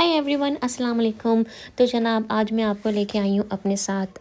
Hi everyone, अस्सलाम वालेकुम। तो जनाब, आज मैं आपको लेके आई हूँ अपने साथ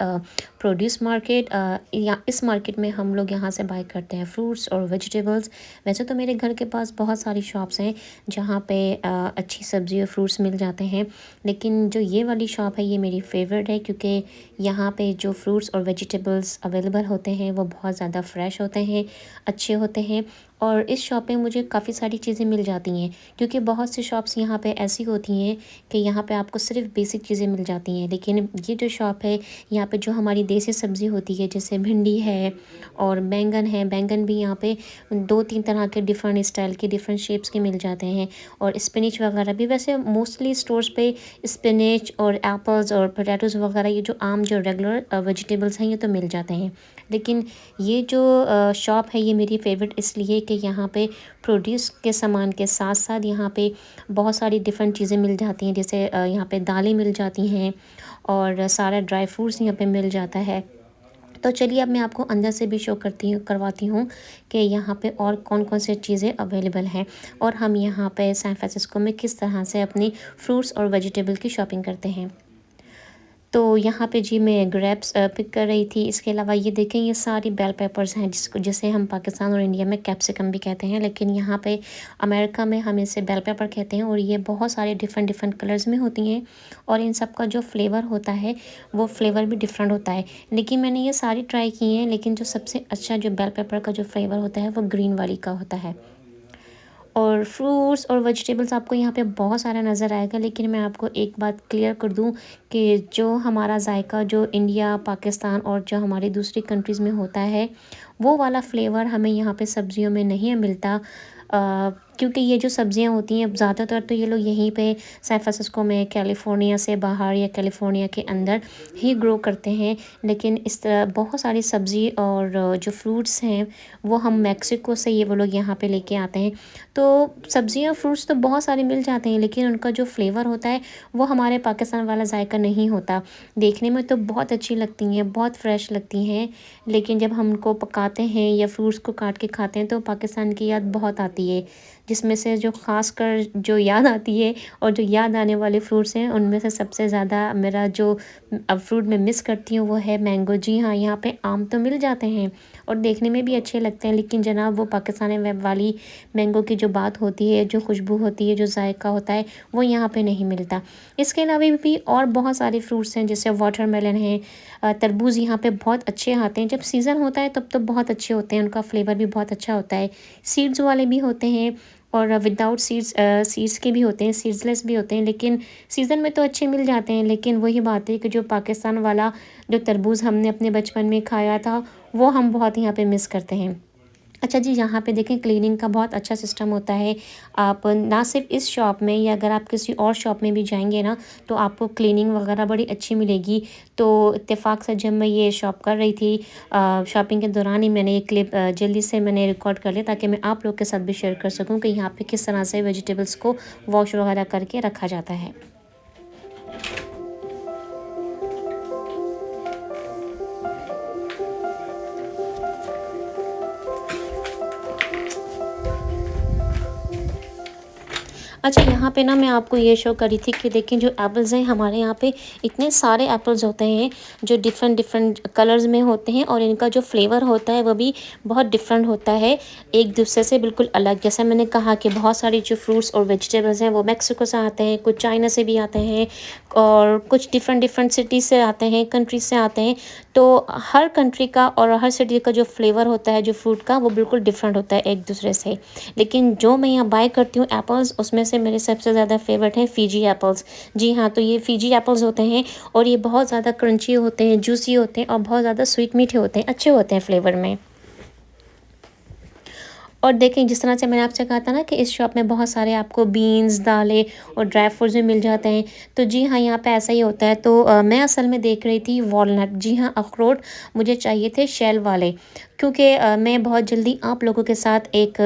प्रोड्यूस मार्केट। या इस मार्केट में हम लोग यहाँ से बाय करते हैं फ्रूट्स और वेजिटेबल्स। वैसे तो मेरे घर के पास बहुत सारी शॉप्स हैं जहाँ पे अच्छी सब्ज़ी और फ्रूट्स मिल जाते हैं, लेकिन जो ये वाली शॉप है ये मेरी फेवरेट है क्योंकि यहाँ पे जो फ्रूट्स और वेजिटेबल्स अवेलेबल होते हैं वो बहुत ज़्यादा फ्रेश होते हैं, अच्छे होते हैं। और इस शॉप में मुझे काफ़ी सारी चीज़ें मिल जाती हैं क्योंकि बहुत सी शॉप्स यहाँ पे ऐसी होती हैं कि यहाँ पे आपको सिर्फ बेसिक चीज़ें मिल जाती हैं, लेकिन ये जो शॉप है यहाँ पे जो हमारी देसी सब्ज़ी होती है जैसे भिंडी है और बैंगन है, बैंगन भी यहाँ पे 2-3 तरह के डिफरेंट स्टाइल के डिफरेंट शेप्स के मिल जाते हैं। और स्पिनच वगैरह भी, वैसे मोस्टली स्टोर्स पे स्पिनच और एप्पल्स और पोटैटोज़ वगैरह ये जो आम जो रेगुलर वेजिटेबल्स हैं ये तो मिल जाते हैं, लेकिन ये जो शॉप है ये मेरी फेवरेट इसलिए कि यहाँ पे प्रोड्यूस के सामान के साथ साथ यहाँ पे बहुत सारी डिफरेंट चीज़ें मिल जाती हैं। जैसे यहाँ पे दालें मिल जाती हैं और सारा ड्राई फ्रूट्स यहाँ पे मिल जाता है। तो चलिए अब मैं आपको अंदर से भी शो करवाती हूँ कि यहाँ पे और कौन कौन से चीज़ें अवेलेबल हैं और हम यहाँ पे सैन फ्रांसिस्को में किस तरह से अपनी फ्रूट्स और वेजिटेबल की शॉपिंग करते हैं। तो यहाँ पे जी मैं ग्रेप्स पिक कर रही थी। इसके अलावा ये देखें, ये सारी बेल पेपर्स हैं जिसे हम पाकिस्तान और इंडिया में कैप्सिकम भी कहते हैं, लेकिन यहाँ पे अमेरिका में हम इसे बेल पेपर कहते हैं। और ये बहुत सारे डिफरेंट डिफरेंट कलर्स में होती हैं और इन सब का जो फ्लेवर होता है वो फ्लेवर भी डिफरेंट होता है। लेकिन मैंने ये सारी ट्राई की हैं, लेकिन जो सबसे अच्छा जो बेल पेपर का जो फ्लेवर होता है वो ग्रीन वाली का होता है। और फ्रूट्स और वेजिटेबल्स आपको यहाँ पे बहुत सारा नज़र आएगा, लेकिन मैं आपको एक बात क्लियर कर दूँ कि जो हमारा जायका जो इंडिया, पाकिस्तान और जो हमारी दूसरी कंट्रीज़ में होता है वो वाला फ्लेवर हमें यहाँ पे सब्ज़ियों में नहीं मिलता। क्योंकि ये जो सब्ज़ियाँ होती हैं ज़्यादातर तो ये लोग यहीं पे सैन फ्रांसिस्को में कैलिफोर्निया से बाहर या कैलिफोर्निया के अंदर ही ग्रो करते हैं, लेकिन इस तरह बहुत सारी सब्ज़ी और जो फ्रूट्स हैं वो हम मैक्सिको से ये वो लोग यहाँ पे लेके आते हैं। तो सब्ज़ियाँ फ्रूट्स तो बहुत सारे मिल जाते हैं, लेकिन उनका जो फ्लेवर होता है वो हमारे पाकिस्तान वाला जायका नहीं होता। देखने में तो बहुत अच्छी लगती हैं, बहुत फ्रेश लगती हैं, लेकिन जब हम उनको पकाते हैं या फ्रूट्स को काट के खाते हैं तो पाकिस्तान की याद बहुत आती है, जिसमें से जो ख़ासकर जो याद आती है और जो याद आने वाले फ्रूट्स हैं उनमें से सबसे ज़्यादा मेरा जो अब फ्रूट मैं मिस करती हूँ वो है मैंगो। जी हाँ, यहाँ पे आम तो मिल जाते हैं और देखने में भी अच्छे लगते हैं, लेकिन जनाब वो पाकिस्तानी वेब वाली मैंगो की जो बात होती है, जो खुशबू होती है, जो जायका होता है वो यहाँ पे नहीं मिलता। इसके अलावा भी और बहुत सारे फ्रूट्स हैं जैसे वाटरमेलन है, तरबूज़ यहाँ पे बहुत अच्छे आते हैं। जब सीज़न होता है तब तो बहुत अच्छे होते हैं, उनका फ्लेवर भी बहुत अच्छा होता है। सीड्स वाले भी होते हैं और विदाउट सीड्स के भी होते हैं, सीड्सलेस भी होते हैं, लेकिन सीज़न में तो अच्छे मिल जाते हैं। लेकिन वही बात है कि जो पाकिस्तान वाला जो तरबूज़ हमने अपने बचपन में खाया था वो हम बहुत यहाँ पे मिस करते हैं। अच्छा जी, यहाँ पे देखें क्लीनिंग का बहुत अच्छा सिस्टम होता है। आप ना सिर्फ इस शॉप में या अगर आप किसी और शॉप में भी जाएंगे ना तो आपको क्लीनिंग वगैरह बड़ी अच्छी मिलेगी। तो इत्तेफाक से जब मैं ये शॉप कर रही थी शॉपिंग के दौरान ही मैंने ये क्लिप जल्दी से मैंने रिकॉर्ड कर लिया ताकि मैं आप लोग के साथ भी शेयर कर सकूँ कि यहाँ पे किस तरह से वेजिटेबल्स को वॉश वगैरह करके रखा जाता है। अच्छा, यहाँ पे ना मैं आपको ये शो करी थी कि देखिए जो एप्पल्स हैं हमारे यहाँ पे इतने सारे एप्पल्स होते हैं जो डिफरेंट डिफरेंट कलर्स में होते हैं और इनका जो फ्लेवर होता है वो भी बहुत डिफरेंट होता है, एक दूसरे से बिल्कुल अलग। जैसा मैंने कहा कि बहुत सारे जो फ्रूट्स और वेजिटेबल्स हैं वो मैक्सिको से आते हैं, कुछ चाइना से भी आते हैं और कुछ डिफरेंट डिफरेंट सिटी से आते हैं, कंट्री से आते हैं। तो हर कंट्री का और हर सिटी का जो फ्लेवर होता है जो फ्रूट का वो बिल्कुल डिफरेंट होता है एक दूसरे से। लेकिन जो मैं यहाँ बाय करती हूँ एप्पल्स, उसमें से मेरे सबसे ज़्यादा फेवरेट हैं फ़िजी एप्पल्स। जी हाँ, तो ये फ़िजी एप्पल्स होते हैं और ये बहुत ज़्यादा क्रंची होते हैं, जूसी होते हैं और बहुत ज़्यादा स्वीट मीठे होते हैं, अच्छे होते हैं फ्लेवर में। और देखें जिस तरह से मैंने आपसे कहा था ना कि इस शॉप में बहुत सारे आपको बीन्स, दालें और ड्राई फ्रूट्स भी मिल जाते हैं। तो जी हाँ, यहाँ पे ऐसा ही होता है। तो मैं असल में देख रही थी वॉलनट, जी हाँ अखरोट मुझे चाहिए थे शेल वाले। क्योंकि मैं बहुत जल्दी आप लोगों के साथ एक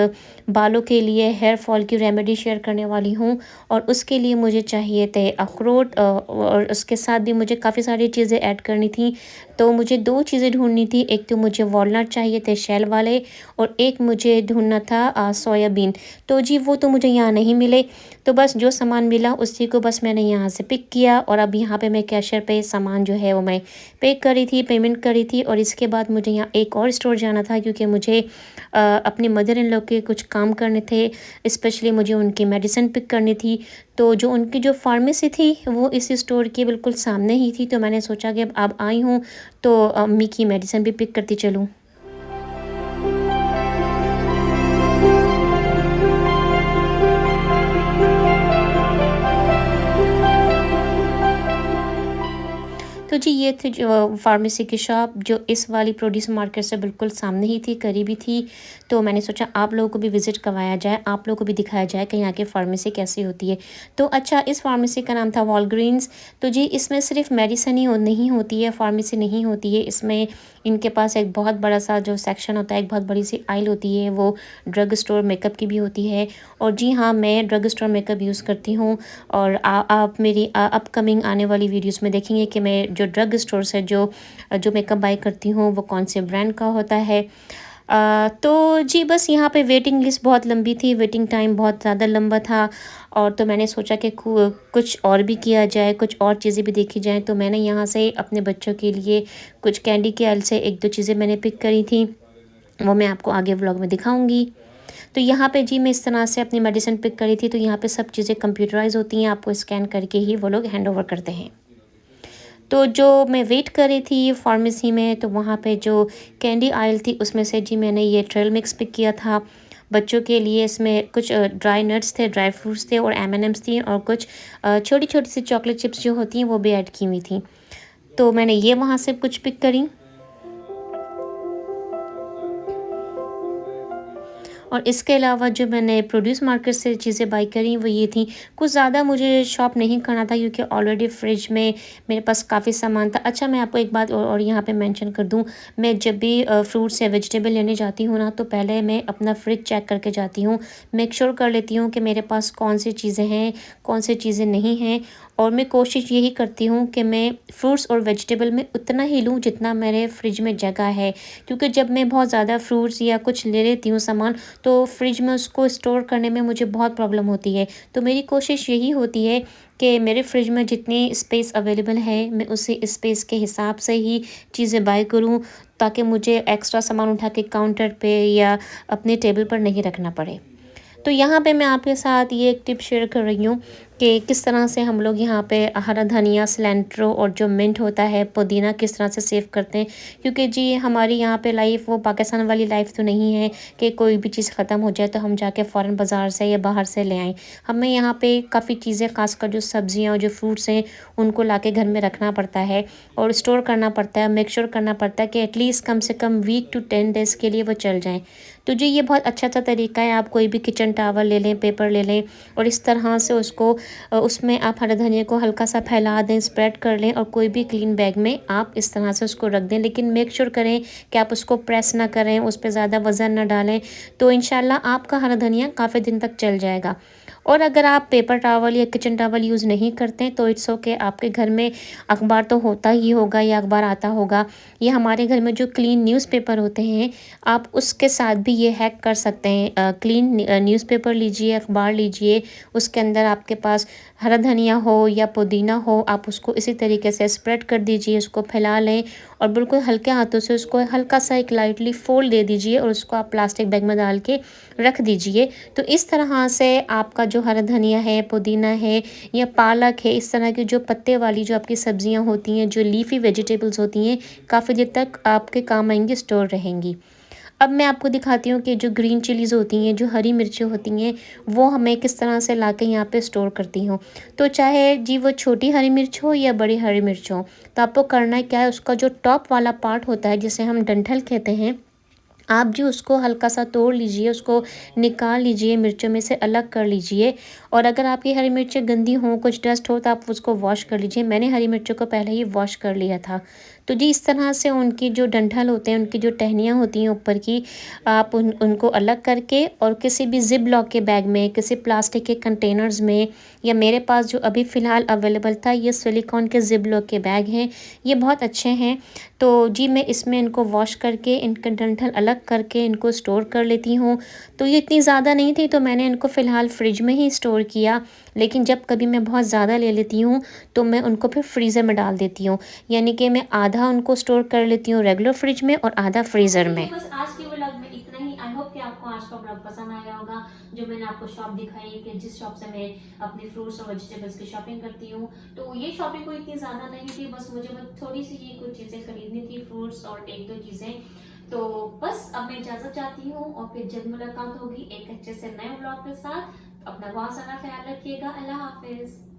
बालों के लिए हेयर फॉल की रेमेडी शेयर करने वाली हूँ। और उसके लिए मुझे चाहिए थे अखरोट, और उसके साथ भी मुझे काफ़ी सारी चीज़ें ऐड करनी थी। तो मुझे 2 चीज़ें ढूँढनी थी, एक तो मुझे वॉलनट चाहिए थे शेल वाले, और एक मुझे ढूँढना था सोयाबीन। तो जी वो तो मुझे यहाँ नहीं मिले, तो बस जो सामान मिला उसी को बस मैंने यहाँ से पिक किया, और अब यहाँ पे मैं कैशियर पे सामान जो है वो मैं पे करी थी, पेमेंट करी थी। और इसके बाद मुझे यहाँ एक और स्टोर जाना था, क्योंकि मुझे अपने मदर इन लॉ के कुछ काम करने थे, स्पेशली मुझे उनकी मेडिसिन पिक करनी थी। तो जो उनकी जो फार्मेसी थी वो इस स्टोर के बिल्कुल सामने ही थी, तो मैंने सोचा कि अब आई हूँ तो अम्मी की मेडिसिन भी पिक करती चलूँ। तो जी ये थी जो फार्मेसी की शॉप, जो इस वाली प्रोड्यूस मार्केट से बिल्कुल सामने ही थी, करीबी थी। तो मैंने सोचा आप लोगों को भी विज़िट करवाया जाए, आप लोगों को भी दिखाया जाए कि यहाँ की फार्मेसी कैसी होती है। तो अच्छा, इस फार्मेसी का नाम था वॉलग्रीन्स। तो जी इसमें सिर्फ मेडिसिन ही नहीं होती है, फार्मेसी नहीं होती है। इसमें इनके पास एक बहुत बड़ा सा जो सेक्शन होता है, एक बहुत बड़ी सी आइल होती है, वो ड्रग स्टोर मेकअप की भी होती है। और जी हाँ, मैं ड्रग स्टोर मेकअप यूज़ करती हूँ। और आप मेरी अपकमिंग आने वाली वीडियोस में देखेंगे कि मैं जो ड्रग स्टोर से जो मेकअप बाय करती हूँ वो कौन से ब्रांड का होता है। तो जी बस यहाँ पे वेटिंग लिस्ट बहुत लंबी थी, वेटिंग टाइम बहुत ज़्यादा लंबा था। और तो मैंने सोचा कि कुछ और भी किया जाए, कुछ और चीज़ें भी देखी जाएँ। तो मैंने यहाँ से अपने बच्चों के लिए कुछ कैंडी के आइल से 1-2 चीज़ें मैंने पिक करी थी, वो मैं आपको आगे व्लॉग में दिखाऊँगी। तो यहाँ पे जी मैं इस तरह से अपनी मेडिसिन पिक करी थी, तो यहाँ पे सब चीज़ें कंप्यूटराइज़ होती हैं, आपको स्कैन करके ही वो लोग हैंड ओवर करते हैं। तो जो मैं वेट कर रही थी फार्मेसी में, तो वहाँ पे जो कैंडी आइल थी उसमें से जी मैंने ये ट्रेल मिक्स पिक किया था बच्चों के लिए। इसमें कुछ ड्राई नट्स थे, ड्राई फ्रूट्स थे, और M&M's थी, और कुछ छोटी-छोटी सी चॉकलेट चिप्स जो होती हैं वो भी ऐड की हुई थी। तो मैंने ये वहाँ से कुछ पिक करी। और इसके अलावा जो मैंने प्रोड्यूस मार्केट से चीज़ें बाई करी वो ये थी, कुछ ज़्यादा मुझे शॉप नहीं करना था, क्योंकि ऑलरेडी फ्रिज में मेरे पास काफ़ी सामान था। अच्छा, मैं आपको एक बात और यहाँ पे मेंशन कर दूँ, मैं जब भी फ्रूट्स या वेजिटेबल लेने जाती हूँ ना, तो पहले मैं अपना फ्रिज चेक करके जाती हूँ। मेक श्योर कर लेती हूँ कि मेरे पास कौन सी चीज़ें हैं, कौन सी चीज़ें नहीं हैं। और मैं कोशिश यही करती हूँ कि मैं फ्रूट्स और वेजिटेबल में उतना ही लूँ जितना मेरे फ्रिज में जगह है, क्योंकि जब मैं बहुत ज़्यादा फ्रूट्स या कुछ ले लेती हूँ सामान, तो फ्रिज में उसको स्टोर करने में मुझे बहुत प्रॉब्लम होती है। तो मेरी कोशिश यही होती है कि मेरे फ्रिज में जितनी स्पेस अवेलेबल है, मैं उसी स्पेस के हिसाब से ही चीज़ें बाय करूँ, ताकि मुझे एक्स्ट्रा सामान उठा के काउंटर पे या अपने टेबल पर नहीं रखना पड़े। तो यहाँ पे मैं आपके साथ ये एक टिप शेयर कर रही हूँ कि किस तरह से हम लोग यहाँ पे हरा धनिया, सिलेंट्रो और जो मिंट होता है, पुदीना, किस तरह से सेव करते हैं। क्योंकि जी हमारी यहाँ पे लाइफ वो पाकिस्तान वाली लाइफ तो नहीं है कि कोई भी चीज़ ख़त्म हो जाए तो हम जाके फ़ौरन बाज़ार से या बाहर से ले आएँ। हमें यहाँ पे काफ़ी चीज़ें, ख़ासकर जो सब्ज़ियाँ और जो फ्रूट्स हैं, उनको लाके घर में रखना पड़ता है और स्टोर करना पड़ता है, मेक श्योर करना पड़ता है कि एटलीस्ट कम से कम वीक टू 10 डेज़ के लिए वो चल जाएँ। तो जी ये बहुत अच्छा-सा तरीका है। आप कोई भी किचन टॉवल ले लें, पेपर ले लें, और इस तरह से उसको उसमें आप हरा धनिया को हल्का सा फैला दें, स्प्रेड कर लें, और कोई भी क्लीन बैग में आप इस तरह से उसको रख दें। लेकिन मेक श्योर करें कि आप उसको प्रेस ना करें, उस पे ज़्यादा वज़न ना डालें, तो इंशाल्लाह आपका हरा धनिया काफ़ी दिन तक चल जाएगा। और अगर आप पेपर टॉवल या किचन टॉवल यूज़ नहीं करते तो इट्स ओके, आपके घर में अखबार तो होता ही होगा या अखबार आता होगा, या हमारे घर में जो क्लीन न्यूज़पेपर होते हैं, आप उसके साथ भी ये हैक कर सकते हैं। क्लीन न्यूज़पेपर लीजिए, अखबार लीजिए, उसके अंदर आपके पास हरा धनिया हो या पुदीना हो, आप उसको इसी तरीके से स्प्रेड कर दीजिए, उसको फैला लें, और बिल्कुल हल्के हाथों से उसको हल्का सा एक लाइटली फ़ोल्ड दे दीजिए, और उसको आप प्लास्टिक बैग में डाल के रख दीजिए। तो इस तरह से आपका जो हरा धनिया है, पुदीना है या पालक है, इस तरह की जो पत्ते वाली जो आपकी सब्जियां होती हैं, जो लीफ़ी वेजिटेबल्स होती हैं, काफ़ी देर तक आपके काम आएँगी, स्टोर रहेंगी। अब मैं आपको दिखाती हूँ कि जो ग्रीन चिलीज़ होती हैं, जो हरी मिर्चें होती हैं, वो हमें किस तरह से लाके यहाँ पे स्टोर करती हूँ। तो चाहे जी वो छोटी हरी मिर्च हो या बड़ी हरी मिर्च हो, तो आपको करना क्या है, उसका जो टॉप वाला पार्ट होता है जिसे हम डंठल कहते हैं, आप जो उसको हल्का सा तोड़ लीजिए, उसको निकाल लीजिए, मिर्चों में से अलग कर लीजिए। और अगर आपकी हरी मिर्चें गंदी हों, कुछ डस्ट हो, तो आप उसको वॉश कर लीजिए। मैंने हरी मिर्चों को पहले ही वॉश कर लिया था। तो जी इस तरह से उनकी जो डंठल होते हैं, उनकी जो टहनियाँ होती हैं ऊपर की, आप उनको अलग करके और किसी भी ज़िप लॉक के बैग में, किसी प्लास्टिक के कंटेनर्स में, या मेरे पास जो अभी फ़िलहाल अवेलेबल था, ये सिलिकॉन के ज़िप लॉक के बैग हैं। ये बहुत अच्छे हैं। तो जी मैं इसमें इनको वॉश करके, इनका डंठल अलग करके इनको स्टोर कर लेती हूँ। तो ये इतनी ज़्यादा नहीं थी, तो मैंने इनको फ़िलहाल फ्रिज में ही स्टोर किया। लेकिन जब कभी मैं बहुत ज़्यादा ले लेती हूँ, तो मैं उनको फिर फ्रीज़र में डाल देती हूँ। यानी कि मैं आधा उनको स्टोर कर लेती हूँ रेगुलर फ्रिज में और आधा फ्रीज़र में। बस आज के व्लॉग में इतना ही। आई होप कि आपको आज का व्लॉग पसंद आया होगा। जो मैंने आपको शॉप दिखाई कि जिस शॉप से मैं अपने फ्रूट्स और वेजिटेबल्स की शॉपिंग करती हूँ, तो ये शॉपिंग कोई इतनी ज़्यादा नहीं थी। बस मुझे बस थोड़ी सी ये कुछ चीज़ें खरीदनी थी, फ्रूट्स और एक दो चीज़ें। तो बस अब मैं इजाज़त चाहती हूँ और फिर जल्द मुलाकात होगी एक अच्छे से नए व्लॉग के साथ। अपना बहुत सारा ख्याल रखिएगा। अल्लाह हाफिज़।